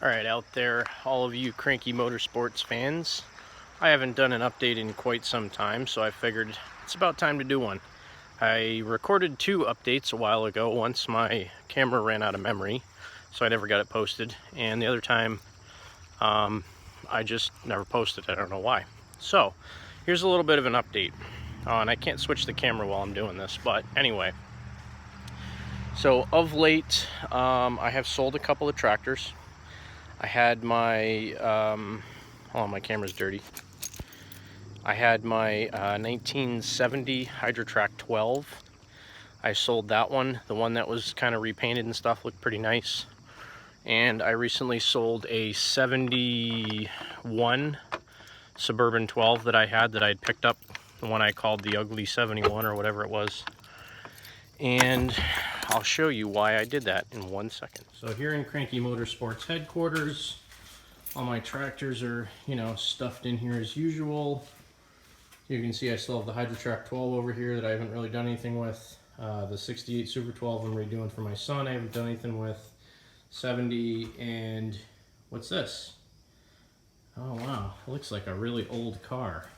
Alright, out there, all of you Cranky Motorsports fans. I haven't done an update in quite some time, so I figured it's about time to do one. I recorded 2 updates a while ago. Once my camera ran out of memory, so I never got it posted. And the other time, I just never posted it. I don't know why. So, here's a little bit of an update. And I can't switch the camera while I'm doing this, but anyway. So, of late, I have sold a couple of tractors. I had my, oh, my camera's dirty. I had my 1970 Hydrotrack 12. I sold that one. The one that was kind of repainted and stuff looked pretty nice. And I recently sold a 71 Suburban 12 that I had, that I'd picked up, the one I called the Ugly 71 or whatever it was. And I'll show you why I did that in 1 second. So here in Cranky Motorsports headquarters, all my tractors are, stuffed in here as usual. You can see I still have the Hydrotrack 12 over here that I haven't really done anything with. The 68 Super 12 I'm redoing for my son. I haven't done anything with. 70, and what's this? Oh wow, it looks like a really old car.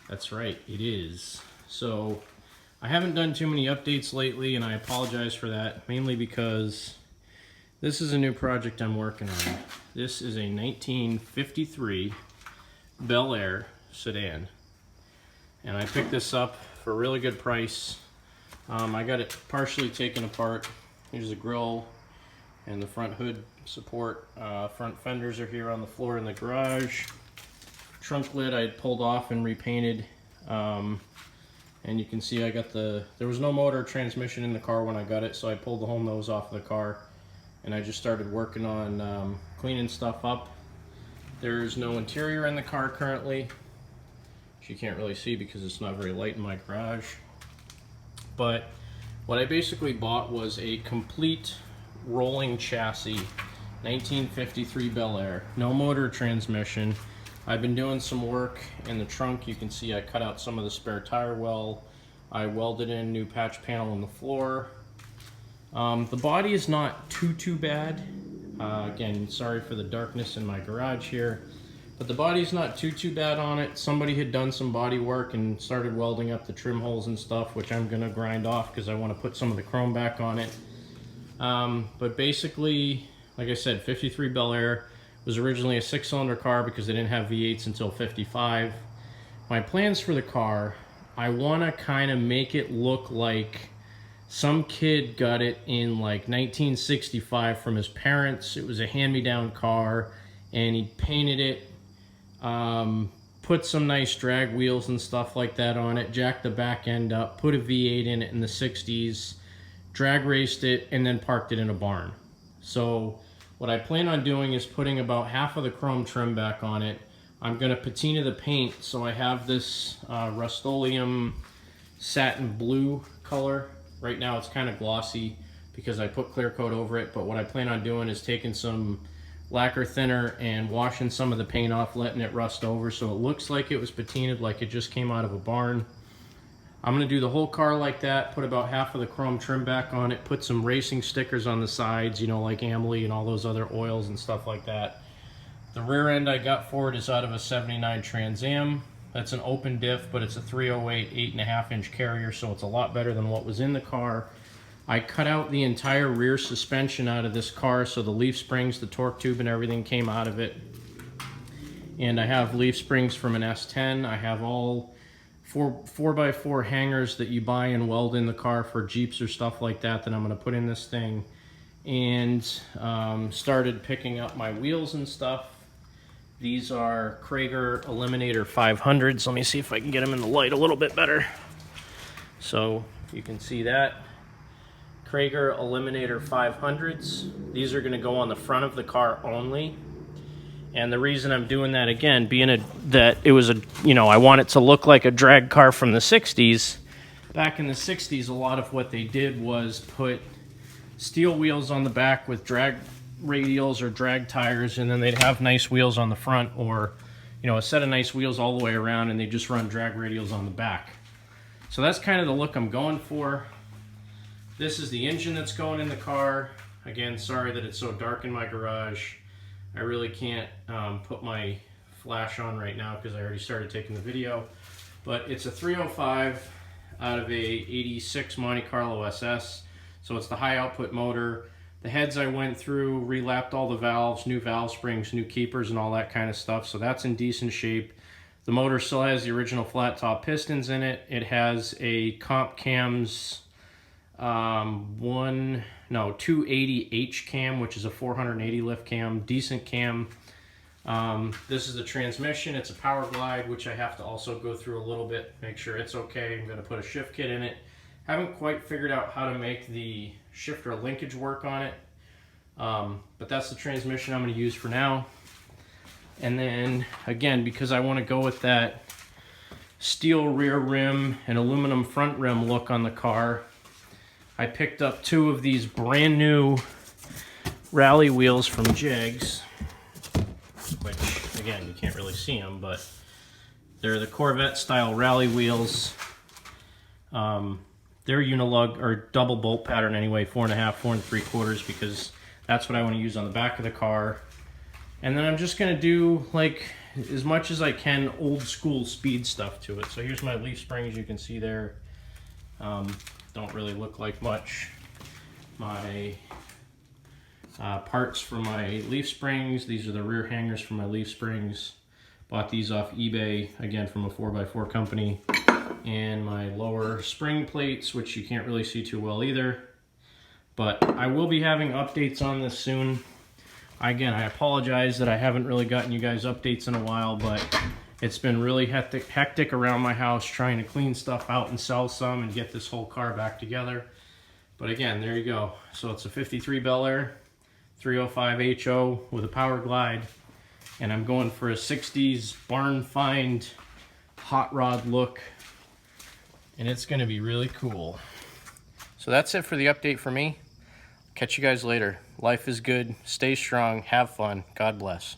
That's right, it is. So I haven't done too many updates lately, and I apologize for that, mainly because this is a new project I'm working on. This is a 1953 Bel Air sedan, and I picked this up for a really good price. I got it partially taken apart. Here's the grille and the front hood support. Front fenders are here on the floor in the garage. Trunk lid I had pulled off and repainted. And you can see I got there was no motor transmission in the car when I got it, so I pulled the whole nose off of the car, and I just started working on cleaning stuff up. There's no interior in the car currently, which you can't really see because it's not very light in my garage. But what I basically bought was a complete rolling chassis 1953 Bel Air, no motor transmission. I've been doing some work in the trunk. You can see I cut out some of the spare tire well. I welded in new patch panel in the floor. The body is not too bad. Again, sorry for the darkness in my garage here, but the body's not too bad on it. Somebody had done some body work and started welding up the trim holes and stuff, which I'm gonna grind off because I want to put some of the chrome back on it. But basically, like I said, 53 Bel Air. Was originally a 6-cylinder car because they didn't have V8s until 55. My plans for the car, I want to kind of make it look like some kid got it in like 1965 from his parents. It was a hand-me-down car, and he painted it, put some nice drag wheels and stuff like that on it, jacked the back end up, put a V8 in it in the 60s, drag raced it, and then parked it in a barn. So what I plan on doing is putting about half of the chrome trim back on it. I'm going to patina the paint, so I have this Rust-Oleum satin blue color. Right now it's kind of glossy because I put clear coat over it, but what I plan on doing is taking some lacquer thinner and washing some of the paint off, letting it rust over so it looks like it was patinaed, like it just came out of a barn. I'm going to do the whole car like that, put about half of the chrome trim back on it, put some racing stickers on the sides, like Amley and all those other oils and stuff like that. The rear end I got for it is out of a 79 Trans Am. That's an open diff, but it's a 308 8.5-inch carrier, so it's a lot better than what was in the car. I cut out the entire rear suspension out of this car, so the leaf springs, the torque tube, and everything came out of it. And I have leaf springs from an S10. I have all 4x4 hangers that you buy and weld in the car for Jeeps or stuff like that I'm going to put in this thing. And started picking up my wheels and stuff. These are Krager Eliminator 500s. Let me see if I can get them in the light a little bit better. So you can see that. Krager Eliminator 500s. These are going to go on the front of the car only. And the reason I'm doing that, again, being that it was I want it to look like a drag car from the 60s. Back in the 60s, a lot of what they did was put steel wheels on the back with drag radials or drag tires, and then they'd have nice wheels on the front, or a set of nice wheels all the way around, and they just run drag radials on the back. So that's kind of the look I'm going for. This is the engine that's going in the car. Again, sorry that it's so dark in my garage. I really can't put my flash on right now because I already started taking the video. But it's a 305 out of a 86 Monte Carlo SS. So it's the high output motor. The heads I went through, relapped all the valves, new valve springs, new keepers, and all that kind of stuff. So that's in decent shape. The motor still has the original flat top pistons in it. It has a Comp Cams 280H cam, which is a 480 lift cam, decent cam. This is the transmission. It's a Power Glide, which I have to also go through a little bit, make sure it's okay. I'm going to put a shift kit in it. Haven't quite figured out how to make the shifter linkage work on it, but that's the transmission I'm going to use for now. And then again, because I want to go with that steel rear rim and aluminum front rim look on the car, I picked up 2 of these brand new rally wheels from Jigs, which again, you can't really see them, but they're the Corvette style rally wheels. They're unilug or double bolt pattern anyway, 4.5, 4 3/4, because that's what I want to use on the back of the car. And then I'm just going to do like as much as I can old school speed stuff to it. So here's my leaf springs, you can see there. Don't really look like much. My parts for my leaf springs, these are the rear hangers for my leaf springs. Bought these off eBay, again from a 4x4 company. And my lower spring plates, which you can't really see too well either. But I will be having updates on this soon. Again, I apologize that I haven't really gotten you guys updates in a while, but it's been really hectic around my house trying to clean stuff out and sell some and get this whole car back together. But again, there you go. So it's a 53 Bel Air, 305 HO with a Power Glide, and I'm going for a 60s barn find hot rod look, and it's going to be really cool. So that's it for the update for me. Catch you guys later. Life is good. Stay strong. Have fun. God bless.